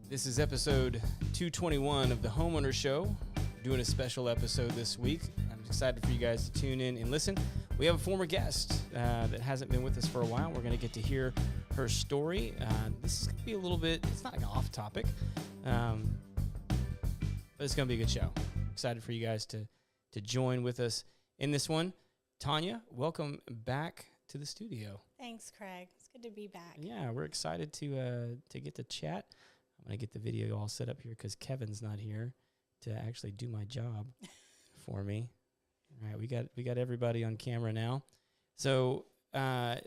This is episode 221 of the Homeowner Show. We're doing a special episode this week. I'm excited for you guys to tune in and listen. We have a former guest that hasn't been with us for a while. We're going to get to hear her story. This is going to be a little bit, it's not like an off topic, but it's going to be a good show. Excited for you guys to join with us in this one. Tanya, welcome back to the studio. Thanks, Craig. It's good to be back. Yeah, we're excited to get to chat. I'm going to get the video all set up here because Kevin's not here to actually do my job for me. All right, we got everybody on camera now. So why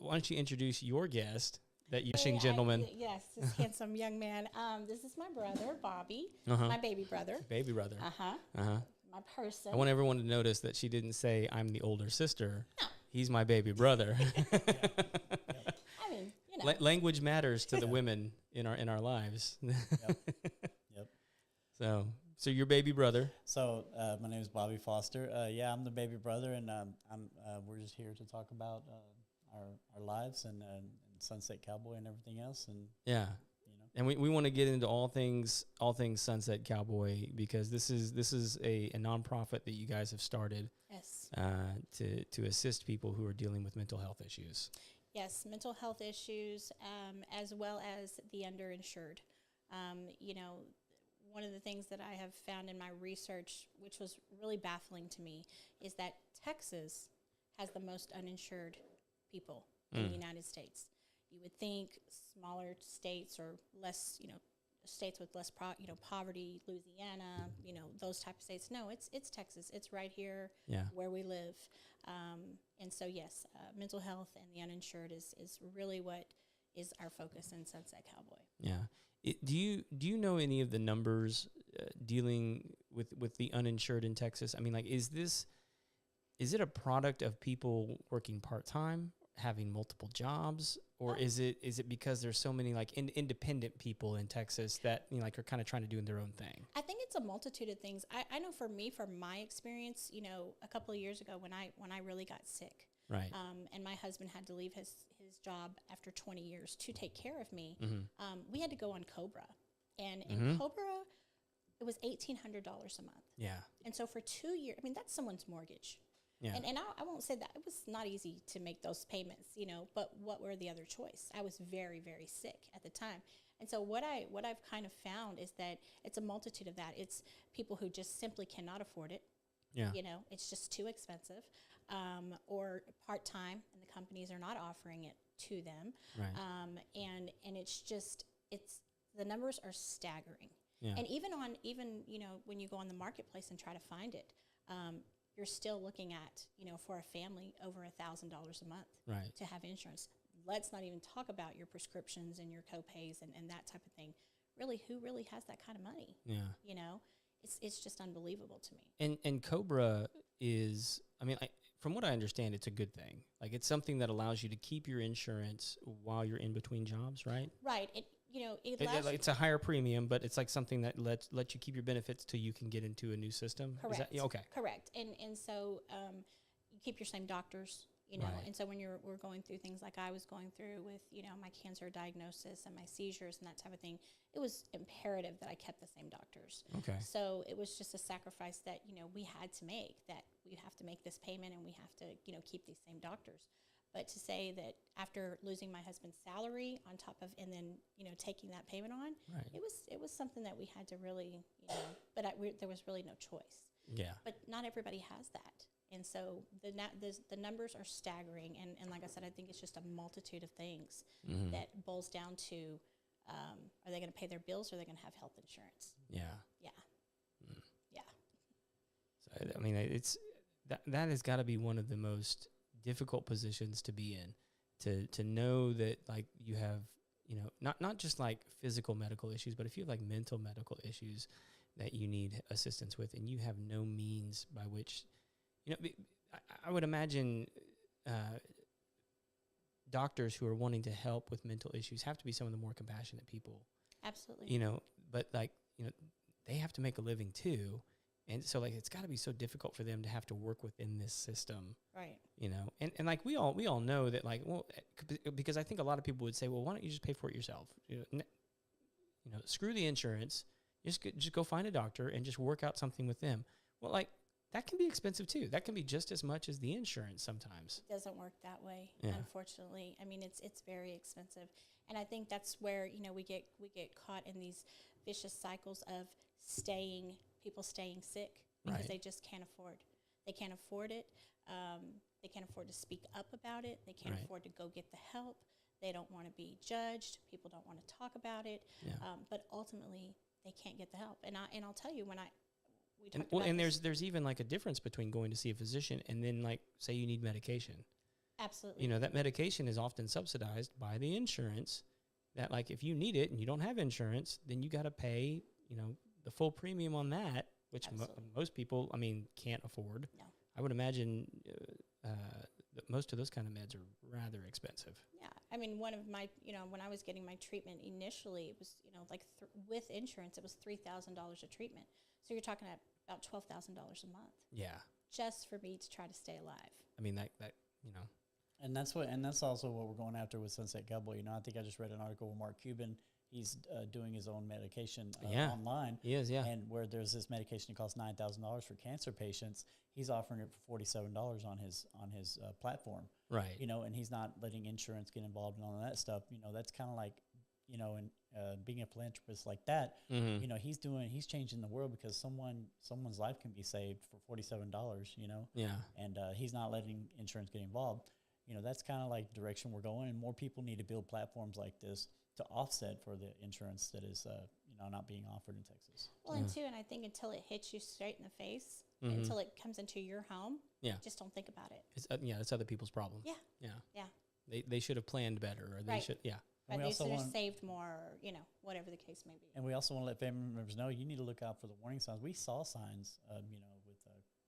don't you introduce your guest, that young gentleman? Yes, this handsome young man. This is my brother, Bobby, my baby brother. Baby brother. My person. I want everyone to notice that she didn't say, I'm the older sister. No. He's my baby brother. I mean, you know. Language matters to the women in our lives. Yep. So your baby brother. So my name is Bobby Foster. I'm the baby brother, and we're just here to talk about our lives and Sunset Cowboy and everything else. And yeah, you know, and we want to get into all things Sunset Cowboy because this is a nonprofit that you guys have started. Yes. To assist people who are dealing with mental health issues. Yes, mental health issues, as well as the underinsured. One of the things that I have found in my research, which was really baffling to me, is that Texas has the most uninsured people in the United States. You would think smaller states or less, states with less poverty, Louisiana, those type of states. No, it's Texas. It's right here where we live. And so, yes, mental health and the uninsured is really what is our focus in Sunset Cowboy. Yeah. Do you know any of the numbers dealing with the uninsured in Texas? I mean, like, is it a product of people working part-time, having multiple jobs, or is it because there's so many like independent people in Texas that are kind of trying to do their own thing? I think it's a multitude of things. I know for me, from my experience, a couple of years ago when I really got sick, right, and my husband had to leave his job after 20 years to take care of me. We had to go on Cobra, and in Cobra, it was $1,800 a month. Yeah, and so for 2 years, I mean, that's someone's mortgage. Yeah. And I won't say that it was not easy to make those payments, but what were the other choice? I was very, very sick at the time. And so what I've kind of found is that it's a multitude of that. It's people who just simply cannot afford it. Yeah. It's just too expensive, or part-time, and the companies are not offering it to them. Right. And it's the numbers are staggering. Yeah. And even when you go on the marketplace and try to find it, you're still looking at, for a family, over $1,000 a month, right, to have insurance. Let's not even talk about your prescriptions and your co-pays and that type of thing. Really, who really has that kind of money? Yeah. It's just unbelievable to me. And Cobra is, from what I understand, it's a good thing. Like, it's something that allows you to keep your insurance while you're in between jobs, right? Right. It's a higher premium, but it's like something that lets you keep your benefits till you can get into a new system. Correct. Okay. Correct. And so you keep your same doctors, right. And so when we're going through things like I was going through with, my cancer diagnosis and my seizures and that type of thing, it was imperative that I kept the same doctors. Okay. So it was just a sacrifice that, we had to make, that we have to make this payment and we have to, keep these same doctors. But to say that after losing my husband's salary on top of, and then, taking that payment on, right, it was something that we had to really, but there was really no choice. Yeah. But not everybody has that. And so the numbers are staggering. And like I said, I think it's just a multitude of things that boils down to, are they going to pay their bills or are they going to have health insurance? Yeah. Yeah. Yeah. So, it's that has got to be one of the most difficult positions to be in, to know that, like, you have, not just like physical medical issues, but if you have like mental medical issues that you need assistance with, and you have no means by which, I would imagine doctors who are wanting to help with mental issues have to be some of the more compassionate people. Absolutely. But like, they have to make a living too. And so like it's got to be so difficult for them to have to work within this system, Right. you know. And like we all know that, like, well, because I think a lot of people would say, well, why don't you just pay for it yourself? You know, screw the insurance. Just go find a doctor and just work out something with them. Well, like that can be expensive too. That can be just as much as the insurance sometimes. It doesn't work that way, Yeah. unfortunately. I mean, it's very expensive, and I think that's where we get caught in these vicious cycles of people staying sick because Right. they just can't afford. They can't afford it. They can't afford to speak up about it. They can't Right. afford to go get the help. They don't want to be judged. People don't want to talk about it. Yeah. But ultimately, they can't get the help. And I'll tell you, we And, talked well, about and this. there's even like a difference between going to see a physician and then, like, say you need medication. Absolutely. You know, that medication is often subsidized by the insurance. That, like, if you need it and you don't have insurance, then you got to pay, you know, the full premium on that, which Absolutely. most people, I mean, can't afford. No. I would imagine that most of those kind of meds are rather expensive. Yeah, I mean, one of my, when I was getting my treatment initially, it was, like with insurance, it was $3,000 a treatment. So you're talking about $12,000 a month Yeah. just for me to try to stay alive. I mean, that you know. And that's also what we're going after with Sunset Cowboy. You know, I think I just read an article with Mark Cuban. He's doing his own medication online. He is, yeah. And where there's this medication that costs $9,000 for cancer patients, he's offering it for $47 on his platform. Right. You know, and he's not letting insurance get involved in all of that stuff. You know, that's kind of like, you know, and being a philanthropist like that, Mm-hmm. you know, he's changing the world because someone's life can be saved for $47. You know, Yeah. and he's not letting insurance get involved. You know, that's kind of like the direction we're going, and more people need to build platforms like this to offset for the insurance that is, not being offered in Texas. Well, and I think until it hits you straight in the face, Mhm. until it comes into your home, Yeah. just don't think about it. It's other people's problem. Yeah. Yeah. Yeah. They should have planned better, or they Right. should. Yeah. And Right, we they should also have want, saved more, or, whatever the case may be. and we also want to let family members know you need to look out for the warning signs. We saw signs,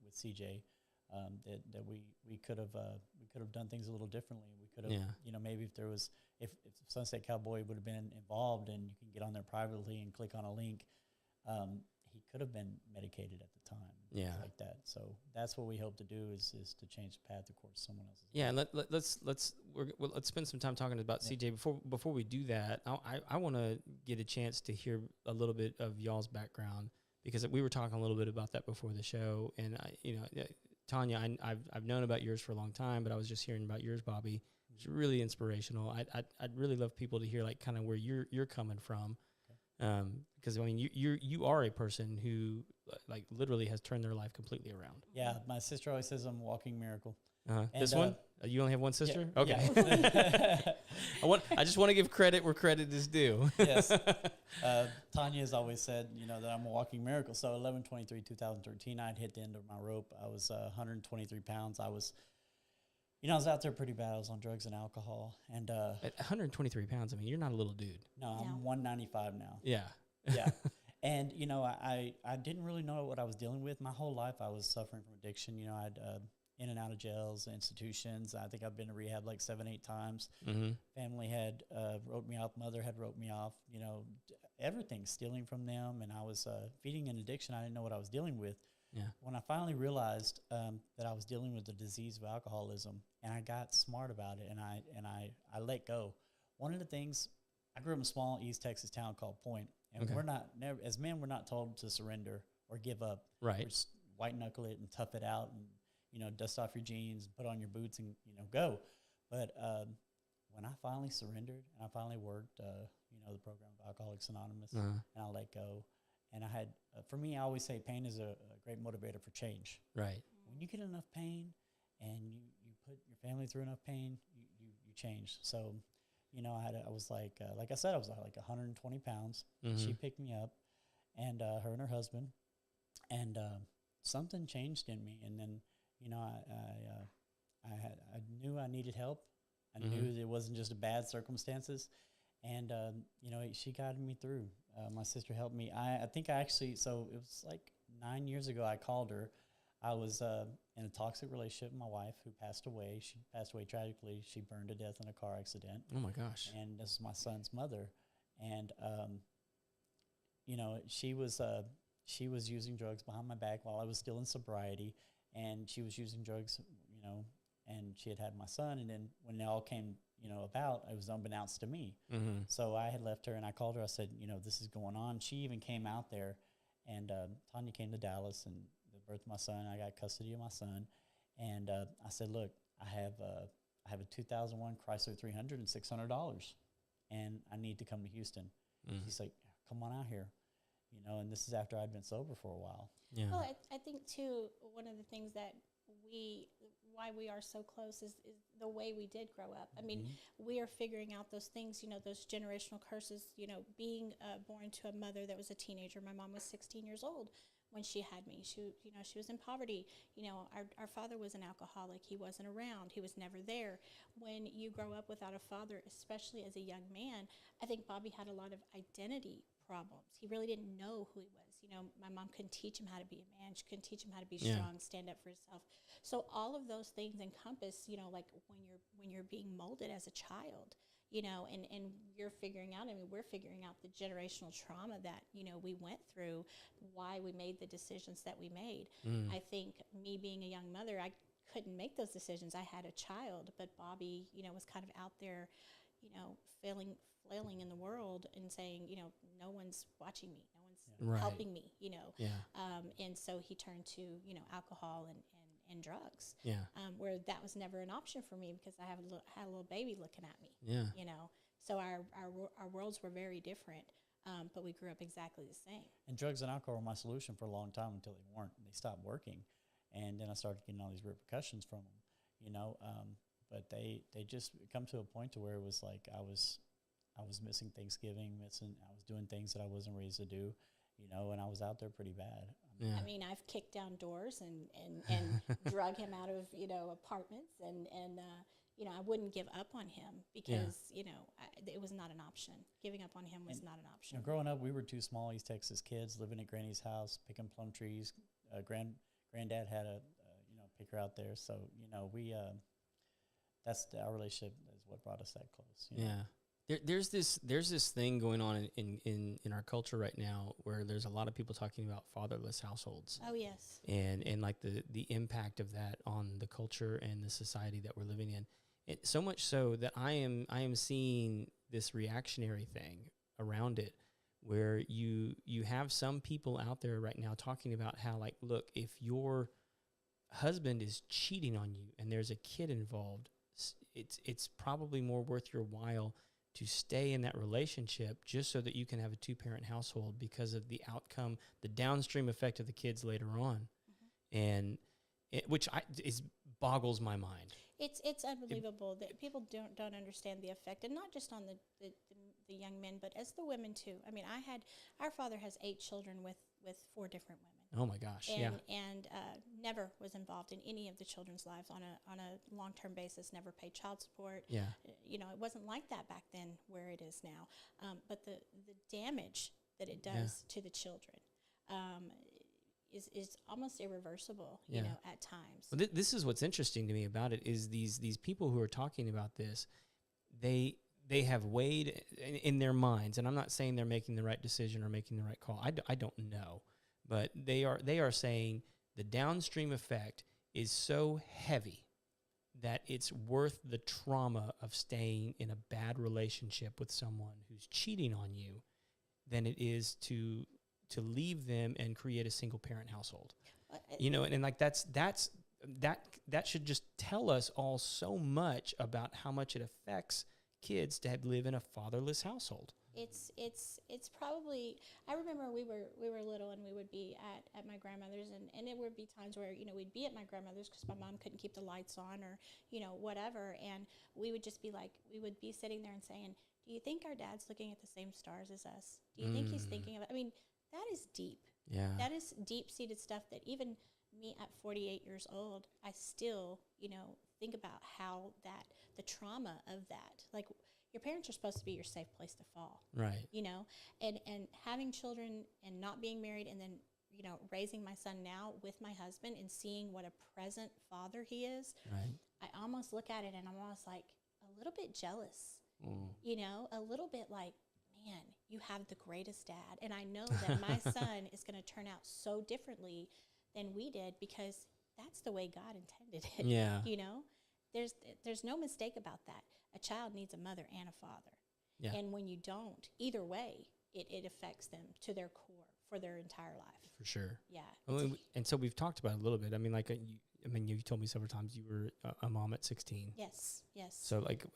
with CJ, that we could have done things a little differently. We could have, Yeah. Maybe if Sunset Cowboy would have been involved, and you can get on there privately and click on a link, he could have been medicated at the time. Yeah. Things like that. So that's what we hope to do is to change the path, of course, someone else's. Yeah, and let's spend some time talking about CJ. Before we do that, I want to get a chance to hear a little bit of y'all's background, because we were talking a little bit about that before the show. And Tanya, I've known about yours for a long time, but I was just hearing about yours, Bobby. It's really inspirational. I'd really love people to hear, like, kind of where you're coming from, because I mean you are a person who, like, literally has turned their life completely around. Yeah, my sister always says I'm a walking miracle. This one? You only have one sister? Yeah, Okay. yeah. I just want to give credit where credit is due. Yes. Tanya has always said, that I'm a walking miracle. So 11/23/2013, I'd hit the end of my rope. I was 123 pounds. I was out there pretty bad. I was on drugs and alcohol. And At 123 pounds, I mean, you're not a little dude. no, I'm 195 now. Yeah. Yeah. And, I didn't really know what I was dealing with. My whole life I was suffering from addiction. I'd in and out of jails, institutions. I think I've been to rehab like 7-8 times. Mm-hmm. Family had wrote me off. Mother had wrote me off. Everything, stealing from them. And I was feeding an addiction I didn't know what I was dealing with. Yeah. When I finally realized that I was dealing with the disease of alcoholism, and I got smart about it, and I let go. One of the things, I grew up in a small East Texas town called Point, and Okay. as men, we're not told to surrender or give up. Right. We're just white knuckle it and tough it out, and dust off your jeans, put on your boots, and go. But when I finally surrendered and I finally worked, the program of Alcoholics Anonymous, Uh-huh. and I let go, and I had, for me, I always say pain is a great motivator for change. Right. When you get enough pain and you put your family through enough pain, you change. So, I was like I said, I was like 120 pounds. Mm-hmm. She picked me up, and her and her husband, and something changed in me. And then, I knew I needed help. I Mhm. knew it wasn't just a bad circumstances. And, she guided me through. My sister helped me. I think so it was like 9 years ago, I called her. I was in a toxic relationship with my wife, who passed away. She passed away tragically. She burned to death in a car accident. Oh my gosh. And this is my son's mother. And, she was, she was using drugs behind my back while I was still in sobriety, and she was using drugs, and she had my son. And then when it all came, about, it was unbeknownst to me. Mm-hmm. So I had left her, and I called her. I said, this is going on. She even came out there, and Tanya came to Dallas and the birth of my son. I got custody of my son, and I said, look, I have a 2001 Chrysler 300 and $600, and I need to come to Houston. She's like, come on out here, and this is after I'd been sober for a while. Yeah. Well, I think too, one of the things that why we are so close is the way we did grow up. I mean, we are figuring out those things, those generational curses, being born to a mother that was a teenager. My mom was 16 years old when she had me. She was in poverty. Our father was an alcoholic. He wasn't around. He was never there. When you grow up without a father, especially as a young man, I think Bobby had a lot of identity problems. He really didn't know who he was. My mom couldn't teach him how to be a man. She couldn't teach him how to be strong, stand up for himself. So all of those things encompass, like when you're being molded as a child, and you're figuring out, we're figuring out the generational trauma that, we went through, why we made the decisions that we made. I think me being a young mother, I couldn't make those decisions. I had a child, but Bobby, was kind of out there, flailing in the world and saying, no one's watching me, no one's helping me, and so he turned to, alcohol and drugs, where that was never an option for me because I had a little baby looking at me, so our worlds were very different, but we grew up exactly the same. And drugs and alcohol were my solution for a long time until they weren't. They stopped working, and then I started getting all these repercussions from them, but they just come to a point to where it was like I was missing Thanksgiving, I was doing things that I wasn't raised to do, and I was out there pretty bad. I mean, I've kicked down doors and drug him out of, apartments and I wouldn't give up on him because, it was not an option. Giving up on him was not an option. Growing up, we were two small East Texas kids living at Granny's house, picking plum trees. Granddad had a picker out there. So, our relationship is what brought us that close. There's this thing going on in our culture right now where there's a lot of people talking about fatherless households. Oh yes. And like the impact of that on the culture and the society that we're living in. So much so that I am seeing this reactionary thing around it where you have some people out there right now talking about how, like, look, if your husband is cheating on you and there's a kid involved, it's probably more worth your while to stay in that relationship just so that you can have a two-parent household because of the outcome, the downstream effect of the kids later on, and which boggles my mind. It's unbelievable that people don't understand the effect, and not just on the young men, but as the women too. I mean, our father has 8 children with 4 different women. Oh my gosh! And never was involved in any of the children's lives on a long-term basis. Never paid child support. Yeah. It wasn't like that back then where it is now. But the damage that it does to the children is almost irreversible. At times. Well, this is what's interesting to me about it is these people who are talking about this, they have weighed in their minds, and I'm not saying they're making the right decision or making the right call. I don't know. But they are saying the downstream effect is so heavy that it's worth the trauma of staying in a bad relationship with someone who's cheating on you than it is to leave them and create a single parent household. And like that should just tell us all so much about how much it affects kids to live in a fatherless household. It's probably, I remember we were little and we would be at my grandmother's and there would be times where, we'd be at my grandmother's because my mom couldn't keep the lights on or, whatever. And we would just be like, we would be sitting there and saying, do you think our dad's looking at the same stars as us? Do you think he's thinking of it? I mean, that is deep. Yeah. That is deep-seated stuff that even me at 48 years old, I still, think about how the trauma of that, like, your parents are supposed to be your safe place to fall. Right. And having children and not being married and then, raising my son now with my husband and seeing what a present father he is. Right. I almost look at it and I'm almost like a little bit jealous, a little bit like, man, you have the greatest dad. And I know that my son is going to turn out so differently than we did because that's the way God intended it. Yeah. You know, there's no mistake about that. A child needs a mother and a father. Yeah. And when you don't, either way, it affects them to their core for their entire life. For sure. Yeah. And so we've talked about it a little bit. I mean, like, you told me several times you were a mom at 16. Yes. So, like,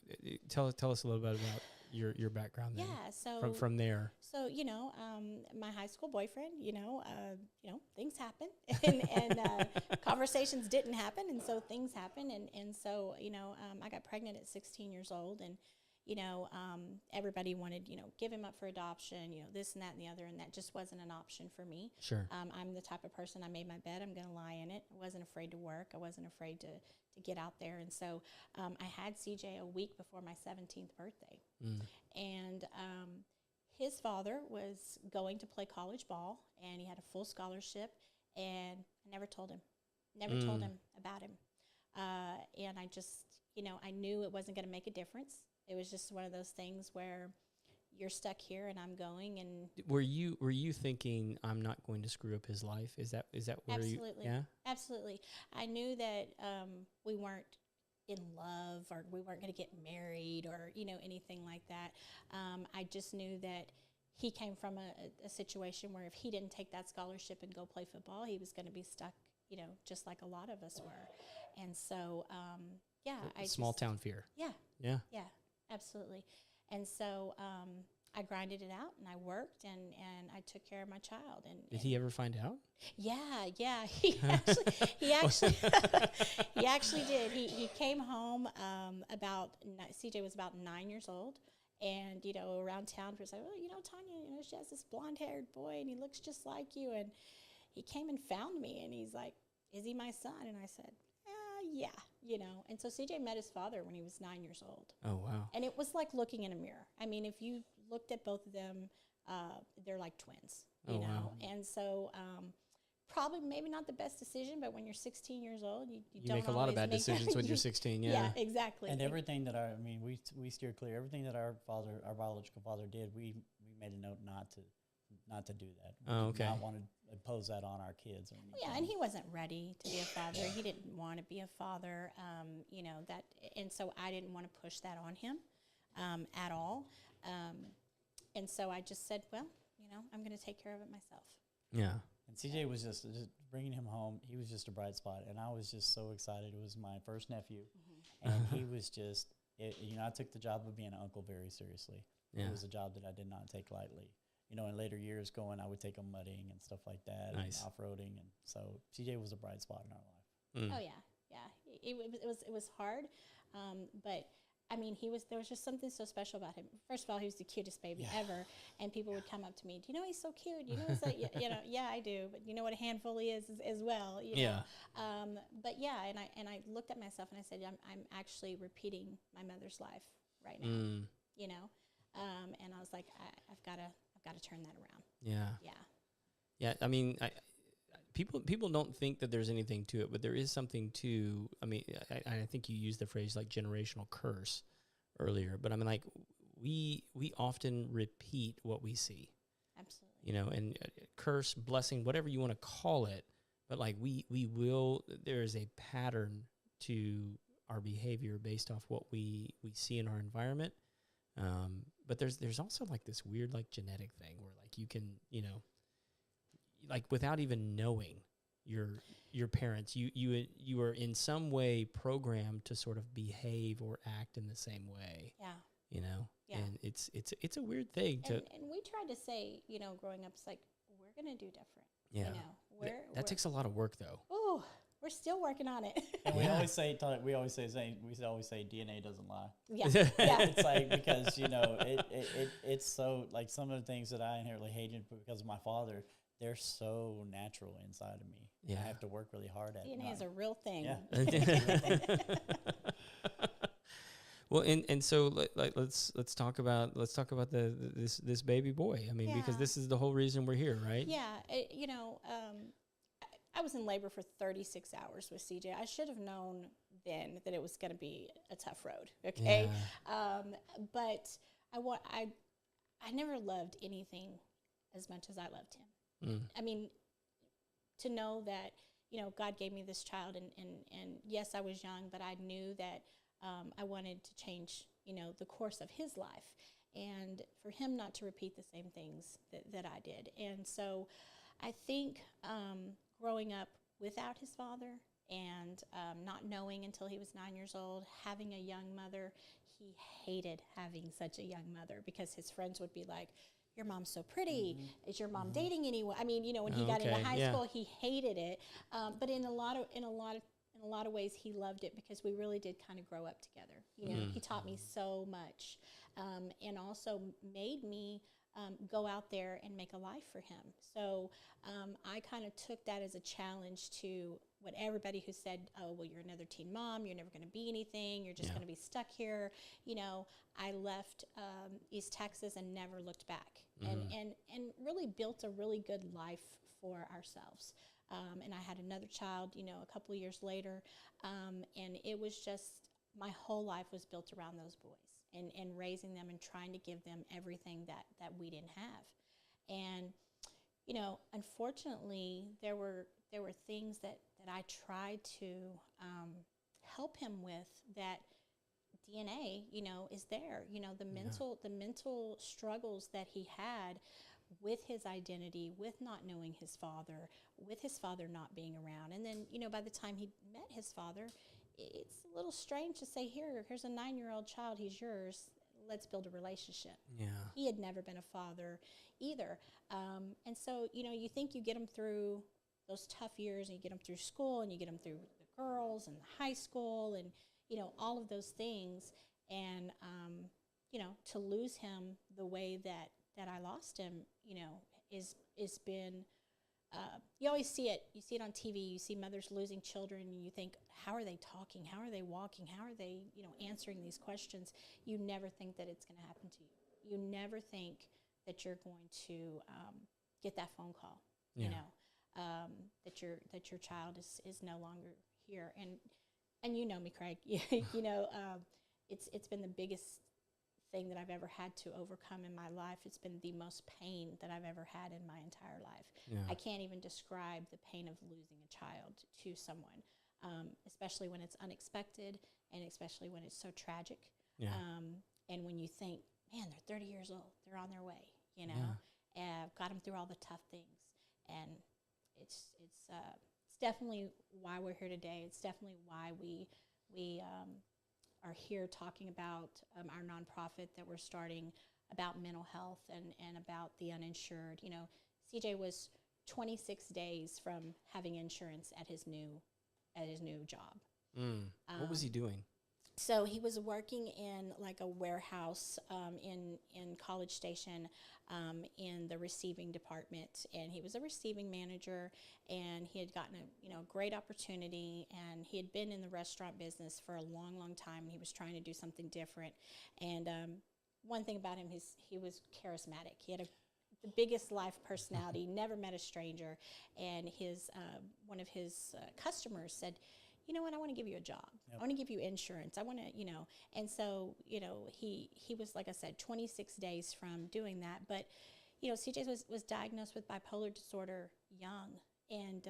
tell us a little bit about your background then. Yeah. So from there. So, my high school boyfriend, things happen and conversations didn't happen. And so things happen. And so, I got pregnant at 16 years old and, everybody wanted, give him up for adoption, this and that and the other. And that just wasn't an option for me. Sure. I'm the type of person, I made my bed, I'm going to lie in it. I wasn't afraid to work. I wasn't afraid to get out there. And so I had CJ a week before my 17th birthday. And his father was going to play college ball, and he had a full scholarship, and I never told him about him. And I just, I knew it wasn't going to make a difference. It was just one of those things where you're stuck here and I'm going. And were you thinking I'm not going to screw up his life? Is that where absolutely, you? Yeah, absolutely. I knew that we weren't in love or we weren't going to get married or anything like that. I just knew that he came from a situation where if he didn't take that scholarship and go play football, he was going to be stuck, just like a lot of us were. And so, small town fear. Yeah, absolutely. And so I grinded it out and I worked and I took care of my child. And did he ever find out? Yeah. He actually did. He came home CJ was about 9 years old. And, around town, people say, well, Tanya, she has this blonde-haired boy, and he looks just like you. And he came and found me, and he's like, is he my son? And I said, yeah, And so CJ met his father when he was 9 years old. Oh, wow. And it was like looking in a mirror. I mean, if you looked at both of them, they're like twins, you know. Wow. And so probably maybe not the best decision, but when you're 16 years old, you don't make a lot of bad decisions when you're 16, yeah. Yeah, exactly. And everything that we steer clear. Everything that our biological father did, we made a note not to do that. Oh, okay. We did not want to impose that on our kids or anything. Yeah, and he wasn't ready to be a father. He didn't want to be a father, and so I didn't want to push that on him at all. And so I just said, well, I'm going to take care of it myself. Yeah. And CJ was just bringing him home. He was just a bright spot, and I was just so excited. It was my first nephew, and he was just, I took the job of being an uncle very seriously. Yeah. It was a job that I did not take lightly. In later years I would take him mudding and stuff like that, nice. And off-roading, and so CJ was a bright spot in our life. Oh yeah. It was hard, but I mean, there was just something so special about him. First of all, he was the cutest baby ever, and people would come up to me, do you know he's so cute? He's like, yeah, I do, but you know what a handful he is as well. Yeah. But yeah, and I looked at myself and I said, I'm actually repeating my mother's life right now. And I was like, I've got to turn that around. Yeah. Yeah. Yeah. I mean, people don't think that there's anything to it, but there is something to. I mean, I think you used the phrase like generational curse earlier, but I mean, like we often repeat what we see. Absolutely. And curse, blessing, whatever you want to call it, but like we will. There is a pattern to our behavior based off what we see in our environment. But there's also like this weird like genetic thing where like you can, like without even knowing your parents, you are in some way programmed to sort of behave or act in the same way. Yeah. Yeah. And it's a weird thing to. And we tried to say, growing up, it's like we're gonna do different. Yeah. That takes a lot of work though. Oh, we're still working on it. And we always say DNA doesn't lie. Yeah. It's like, because it's so like some of the things that I inherently hated because of my father, they're so natural inside of me. Yeah. I have to work really hard at it. DNA is a real thing. Yeah. Well, and so let's talk about this baby boy. I mean, because this is the whole reason we're here, right? Yeah. I was in labor for 36 hours with CJ. I should have known then that it was going to be a tough road. Okay. Yeah. But I never loved anything as much as I loved him. Mm. I mean, to know that, God gave me this child, and yes, I was young, but I knew that I wanted to change, the course of his life, and for him not to repeat the same things that I did. And so I think growing up without his father and not knowing until he was 9 years old, having a young mother, he hated having such a young mother because his friends would be like, your mom's so pretty. Mm-hmm. Is your mom mm-hmm. dating anyone? I mean, when he got into high school, he hated it. But in a lot of ways, he loved it because we really did kind of grow up together. He taught me so much, and also made me go out there and make a life for him. So I kind of took that as a challenge to what everybody who said, oh, well, you're another teen mom, you're never going to be anything, you're just going to be stuck here. I left East Texas and never looked back, and really built a really good life for ourselves. And I had another child, a couple of years later, and it was just, my whole life was built around those boys and raising them and trying to give them everything that we didn't have. And, unfortunately, there were things that I tried to help him with that DNA, is there. The mental struggles that he had with his identity, with not knowing his father, with his father not being around. And then, by the time he met his father, it's a little strange to say, here's a 9-year-old child, he's yours, let's build a relationship. Yeah. He had never been a father either. And so, you think you get him through those tough years, and you get them through school, and you get them through the girls and high school, and all of those things, and to lose him the way that I lost him, is been. You always see it. You see it on TV. You see mothers losing children, and you think, how are they talking? How are they walking? How are they, answering these questions? You never think that it's going to happen to you. You never think that you're going to get that phone call. Yeah. That your child is no longer here, and you know me, Craig. It's been the biggest thing that I've ever had to overcome in my life. It's been the most pain that I've ever had in my entire life. Yeah. I can't even describe the pain of losing a child to someone, especially when it's unexpected, and especially when it's so tragic. Yeah. And when you think, man, they're 30 years old, they're on their way. Got them through all the tough things, and it's definitely why we're here today. It's definitely why we are here talking about our nonprofit that we're starting about mental health and about the uninsured. CJ was 26 days from having insurance at his new job. What was he doing? So he was working in like a warehouse in College Station in the receiving department, and he was a receiving manager, and he had gotten a great opportunity, and he had been in the restaurant business for a long, long time, and he was trying to do something different. And one thing about him is he was charismatic. He had the biggest life personality, never met a stranger, and his one of his customers said, you know what, I want to give you a job. Yep. I want to give you insurance. I want to, and so, he was, like I said, 26 days from doing that. But, CJ was diagnosed with bipolar disorder young. And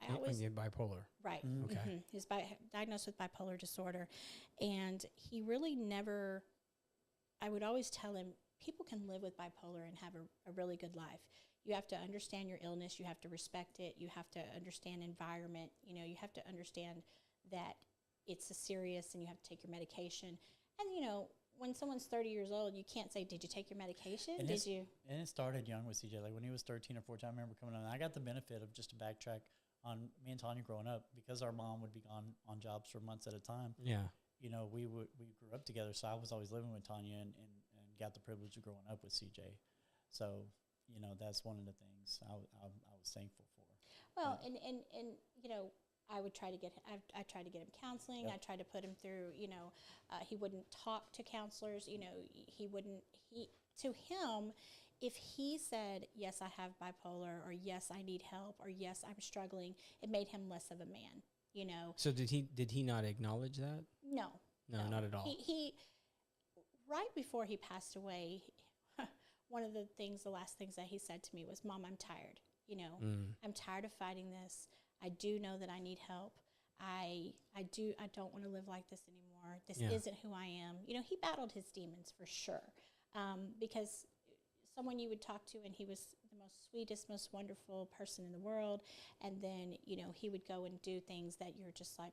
I always... bipolar. Right. Mm-hmm. Okay. Mm-hmm. He was diagnosed with bipolar disorder. And he really never... I would always tell him, people can live with bipolar and have a really good life. You have to understand your illness. You have to respect it. You have to understand environment. You have to understand that it's a serious, and you have to take your medication. And, when someone's 30 years old, you can't say, did you take your medication? And it started young with CJ. Like when he was 13 or 14, I remember coming on. I got the benefit of, just to backtrack on me and Tanya growing up, because our mom would be gone on jobs for months at a time. Yeah. We grew up together. So I was always living with Tanya and got the privilege of growing up with CJ. So, that's one of the things I was thankful for. Well, and I would try to get I tried to get him counseling. Yep. I tried to put him through. He wouldn't talk to counselors. To him, if he said, yes, I have bipolar, or yes, I need help, or yes, I'm struggling, it made him less of a man. So did he not acknowledge that? No, not at all. He right before he passed away, one of the last things that he said to me was, "Mom, I'm tired. You know, I'm tired of fighting this. I do know that I need help. I don't want to live like this anymore. This isn't who I am." You know, he battled his demons for sure, because someone you would talk to, and he was the most sweetest, most wonderful person in the world, and then, you know, he would go and do things that you're just like,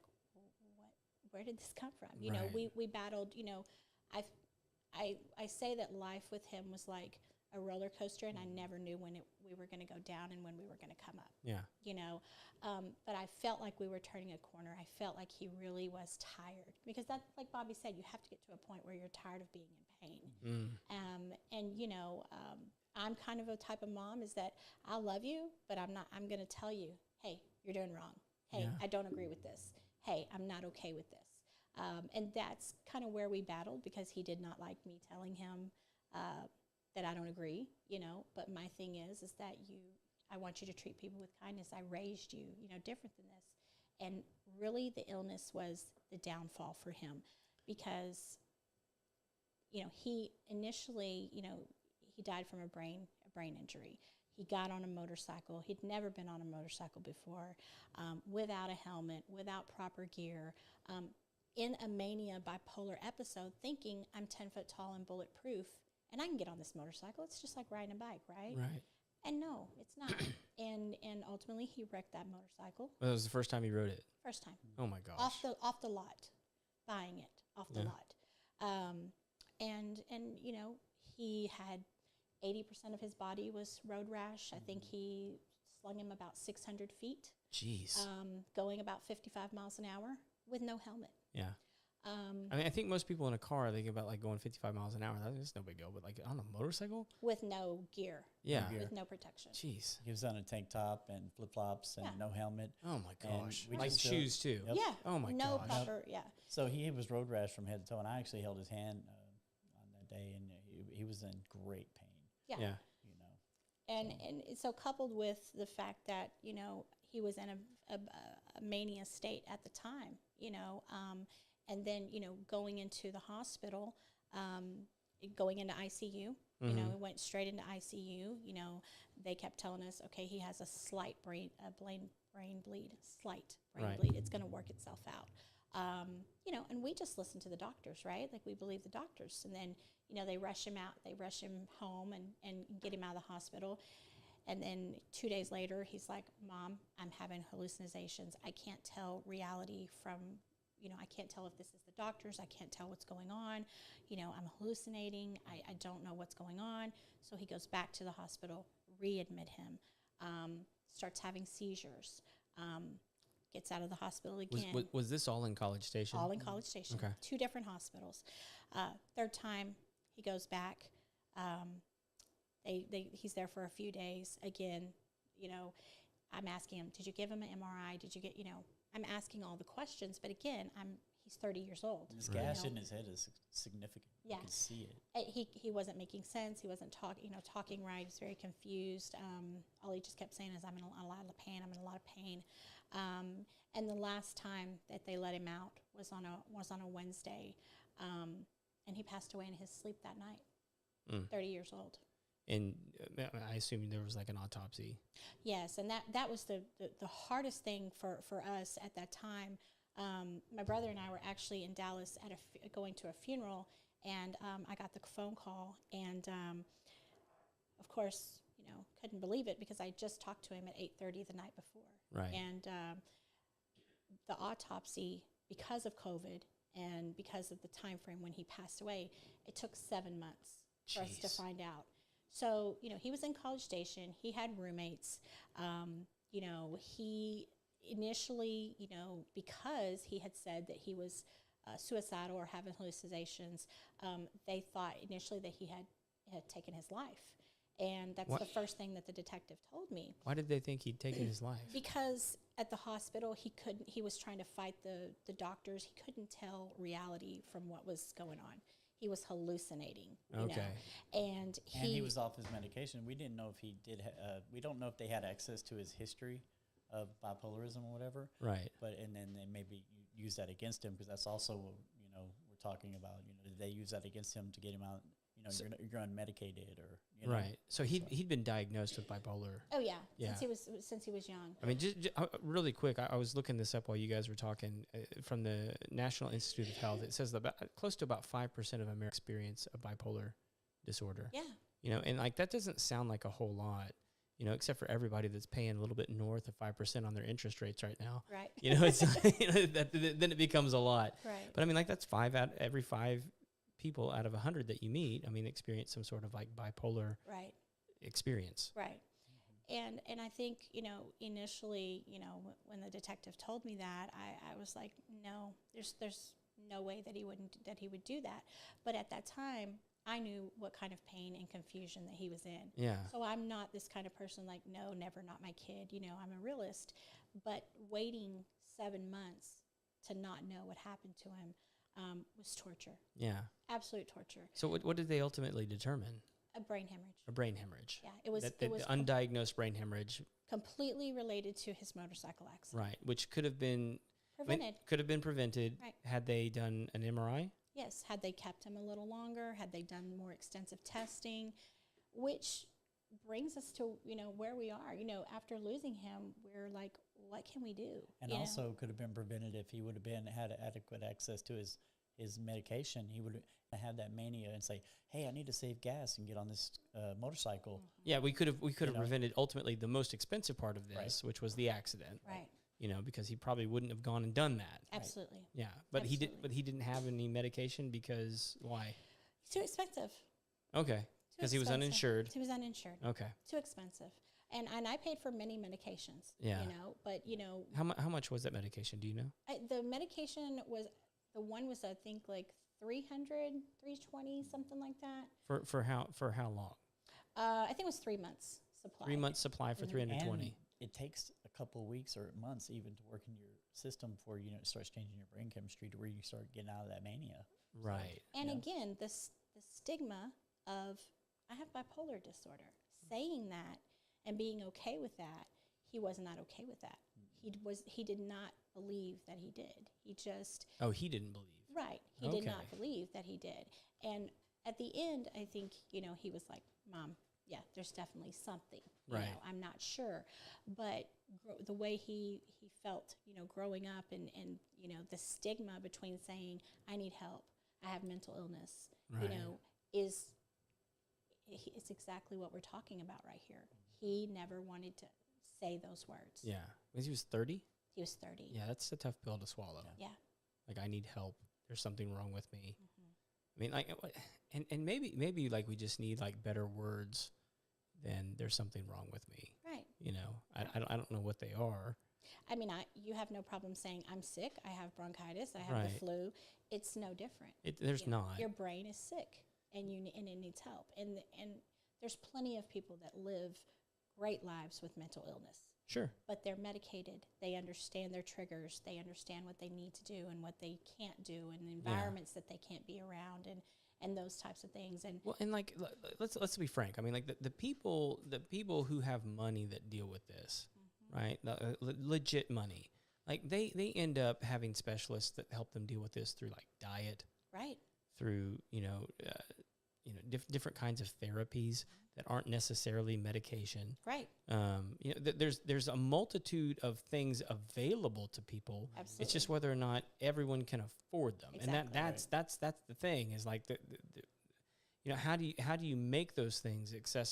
what? Where did this come from? You know, we battled. You know, I say that life with him was like a roller coaster, and I never knew when we were going to go down and when we were going to come up. Yeah. You know, but I felt like we were turning a corner. I felt like he really was tired, because that, like Bobby said, you have to get to a point where you're tired of being in pain. And you know, I'm kind of a type of mom is that I love you, but I'm going to tell you, hey, you're doing wrong. Hey, I don't agree with this. Hey, I'm not okay with this. And that's kind of where we battled, because he did not like me telling him that I don't agree, you know. But my thing is that I want you to treat people with kindness. I raised you, you know, different than this. And really the illness was the downfall for him, because, you know, he initially, you know, he died from a brain injury. He got on a motorcycle. He'd never been on a motorcycle before, without a helmet, without proper gear, in a mania bipolar episode, thinking I'm 10 foot tall and bulletproof, and I can get on this motorcycle. It's just like riding a bike, right? Right. And no, it's not. and ultimately, he wrecked that motorcycle. Well, that was the first time he rode it? First time. Oh, my gosh. Off the lot. Buying it off the lot. And you know, he had 80% of his body was road rash. I think he slung him about 600 feet. Jeez. Going about 55 miles an hour with no helmet. Yeah. I mean, I think most people in a car think about like going 55 miles an hour. That's no big deal. But like on a motorcycle? With no gear. Yeah. With no protection. Jeez. He was on a tank top and flip flops and no helmet. Oh my gosh. Like shoes too. Yep. Yeah. Oh my no gosh. Proper, yeah. So he was road rash from head to toe, and I actually held his hand on that day, and he was in great pain. Yeah. You know. And so coupled with the fact that, you know, he was in a mania state at the time, you know, and then, you know, going into the hospital, going into ICU, you know, it went straight into ICU. You know, they kept telling us, okay, he has a slight brain bleed. It's going to work itself out. You know, and we just listen to the doctors, right? Like, we believe the doctors. And then, you know, they rush him out, they rush him home and get him out of the hospital. And then 2 days later, he's like, Mom, I'm having hallucinations. I can't tell reality from, you know, I can't tell if this is the doctors. I can't tell what's going on. You know, I'm hallucinating. I don't know what's going on. So he goes back to the hospital, readmit him, starts having seizures, gets out of the hospital again. Was this all in College Station? All in College Station. Okay. 2 different hospitals. Third time, he goes back. He's there for a few days. Again, you know, I'm asking him, did you give him an MRI? Did you get, you know, I'm asking all the questions, but again, he's 30 years old. His gash in his head is significant. Yeah. You can see it. He wasn't making sense. He wasn't talking right. He was very confused. All he just kept saying is, I'm in a lot of pain. I'm in a lot of pain. And the last time that they let him out was on a Wednesday, and he passed away in his sleep that night. 30 years old. And I assume there was like an autopsy. Yes, and that was the hardest thing for us at that time. My brother and I were actually in Dallas going to a funeral, and I got the phone call, and of course, you know, couldn't believe it, because I just talked to him at 8:30 the night before. Right. And the autopsy, because of COVID and because of the time frame when he passed away, it took 7 months for us to find out. So, you know, he was in College Station. He had roommates. You know, he initially, you know, because he had said that he was suicidal or having hallucinations, they thought initially that he had taken his life. And that's the first thing that the detective told me. Why did they think he'd taken his life? Because at the hospital, he was trying to fight the doctors. He couldn't tell reality from what was going on. He was hallucinating, you know, and he was off his medication. We didn't know if he did. We don't know if they had access to his history of bipolarism or whatever. Right. And then they maybe use that against him, because that's also, you know, we're talking about. You know, did they use that against him to get him out, you know, you're unmedicated or, you know. Right. So he'd been diagnosed with bipolar. Oh yeah, Yeah. since he was young. I mean, just really quick, I was looking this up while you guys were talking. From the National Institute of Health, it says that close to about 5% of Americans experience a bipolar disorder. Yeah. You know, and like that doesn't sound like a whole lot, you know, except for everybody that's paying a little bit north of 5% on their interest rates right now. Right. You know, it's then it becomes a lot. Right. But I mean, like that's every 5 people out of 100 that you meet, I mean, experience some sort of like bipolar Right. experience. Right. And I think, you know, initially, you know, when the detective told me that, I was like, no, there's no way that he would do that. But at that time, I knew what kind of pain and confusion that he was in. Yeah. So I'm not this kind of person like, no, never, not my kid. You know, I'm a realist. But waiting 7 months to not know what happened to him was torture. Yeah. Absolute torture. So what did they ultimately determine? A brain hemorrhage. A brain hemorrhage. Yeah, it was The undiagnosed brain hemorrhage. Completely related to his motorcycle accident. Right. Which could have been Prevented. Could have been prevented Right. had they done an MRI. Yes, had they kept him a little longer, had they done more extensive testing, which brings us to, you know, where we are. You know, after losing him, we're like, what can we do? And you also know? could have been prevented if he would have had adequate access to his medication. He would have had that mania and say, hey, I need to save gas and get on this motorcycle. Yeah, we could have know? prevented ultimately the most expensive part of this, which was the accident. Right. You know, because he probably wouldn't have gone and done that. Absolutely. Yeah, but Absolutely. he didn't have any medication because why? It's too expensive. Okay, because he was uninsured. He was uninsured. Okay. Too expensive. And I paid for many medications. Yeah. You know, but you know, How much was that medication? Do you know? the medication was, the one was, I think, like 320, something like that. For how long? I think it was 3 months supply. 3 months supply for 320. And it takes a couple of weeks or months even to work in your system before, you know, it starts changing your brain chemistry to where you start getting out of that mania. Right. And Yeah. again, the stigma of, I have bipolar disorder, saying that and being okay with that, he was not okay with that. He did not believe that he did. He just, Oh, he didn't believe. right, he did Okay. not believe that he did. And at the end, I think, you know, he was like, Mom, yeah, there's definitely something. You Right. know, I'm not sure. But the way he felt, you know, growing up and, you know, the stigma between saying, I need help, I have mental illness, Right. you know, it's exactly what we're talking about right here. He never wanted to say those words. Yeah. When he was 30? He was 30. Yeah, that's a tough pill to swallow. Yeah. Like, I need help. There's something wrong with me. I mean, like, and maybe like we just need like better words than there's something wrong with me. Right. You know, I don't know what they are. I mean, you have no problem saying, I'm sick, I have bronchitis, I have Right. the flu. It's no different. There's You know, not. Your brain is sick, and it needs help. And there's plenty of people that live great lives with mental illness, Sure. but they're medicated. They understand their triggers. They understand what they need to do and what they can't do, and the environments that they can't be around, and those types of things. And Well, and like let's be frank. I mean, like the people who have money that deal with this, right? Legit money. Like they end up having specialists that help them deal with this through like diet, right, through different kinds of therapies that aren't necessarily medication. right, There's a multitude of things available to people. absolutely. It's just whether or not everyone can afford them, and Exactly. that's the thing is like how do you make those things accessible